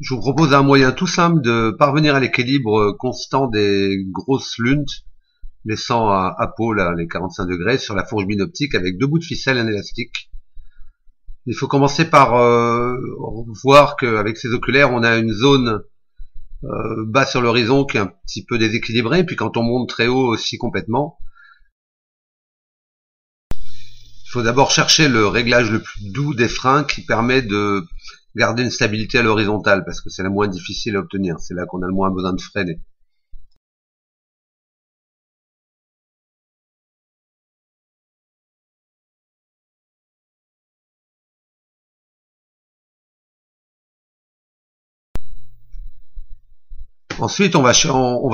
Je vous propose un moyen tout simple de parvenir à l'équilibre constant des grosses luntes, laissant à peau là, les 45 degrés sur la fourche binoptique avec deux bouts de ficelle et un élastique. Il faut commencer par voir qu'avec ces oculaires, on a une zone bas sur l'horizon qui est un petit peu déséquilibrée, puis quand on monte très haut aussi complètement. Il faut d'abord chercher le réglage le plus doux des freins qui permet de garder une stabilité à l'horizontale, parce que c'est la moins difficile à obtenir, c'est là qu'on a le moins besoin de freiner. Ensuite, on va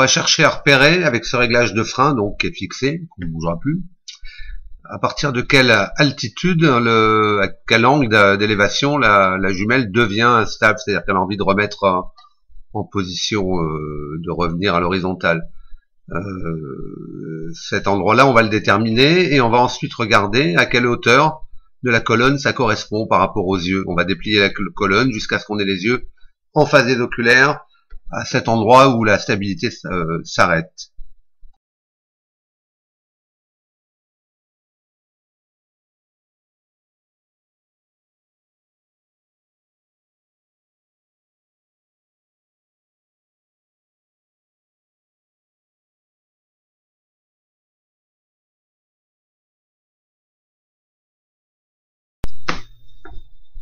chercher à repérer avec ce réglage de frein, donc qui est fixé, qu'on ne bougera plus, à partir de quelle altitude, à quel angle d'élévation la jumelle devient instable, c'est-à-dire qu'elle a envie de remettre en position, de revenir à l'horizontale. Cet endroit-là, on va le déterminer et on va ensuite regarder à quelle hauteur de la colonne ça correspond par rapport aux yeux. On va déplier la colonne jusqu'à ce qu'on ait les yeux en face des oculaires, à cet endroit où la stabilité s'arrête.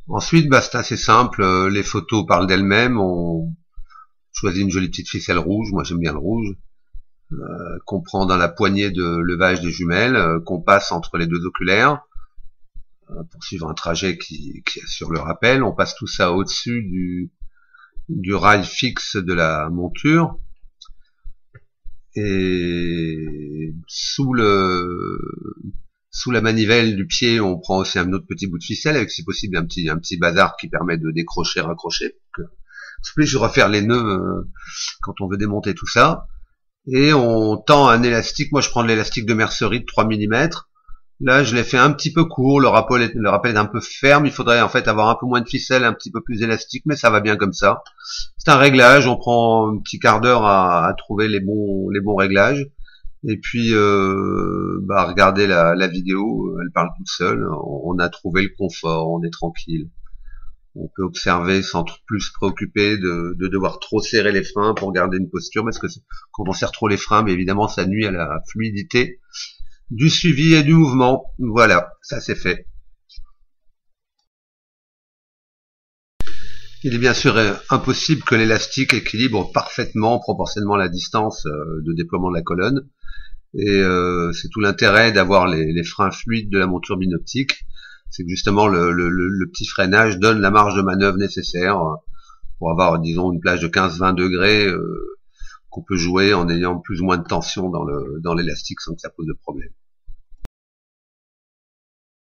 Ensuite, c'est assez simple, les photos parlent d'elles-mêmes, on choisit une jolie petite ficelle rouge, moi j'aime bien le rouge, qu'on prend dans la poignée de levage des jumelles, qu'on passe entre les deux oculaires, pour suivre un trajet qui assure le rappel. On passe tout ça au-dessus du rail fixe de la monture, et sous la manivelle du pied, on prend aussi un autre petit bout de ficelle avec, si possible, un petit bazar qui permet de décrocher, raccrocher. Je vais refaire les nœuds quand on veut démonter tout ça. Et on tend un élastique. Moi, je prends de l'élastique de mercerie de 3 mm. Là, je l'ai fait un petit peu court. Le rappel est un peu ferme. Il faudrait en fait avoir un peu moins de ficelle, un petit peu plus élastique, mais ça va bien comme ça. C'est un réglage. On prend un petit quart d'heure à trouver les bons réglages. Et puis, regardez la vidéo, elle parle toute seule. On a trouvé le confort, on est tranquille. On peut observer sans plus se préoccuper de devoir trop serrer les freins pour garder une posture, parce que quand on serre trop les freins, mais évidemment, ça nuit à la fluidité du suivi et du mouvement. Voilà, ça c'est fait. Il est bien sûr impossible que l'élastique équilibre parfaitement, proportionnellement à la distance de déploiement de la colonne. Et c'est tout l'intérêt d'avoir les freins fluides de la monture binoptique. C'est que justement le petit freinage donne la marge de manœuvre nécessaire pour avoir, disons, une plage de 15-20 degrés qu'on peut jouer en ayant plus ou moins de tension dans l'élastique sans que ça pose de problème.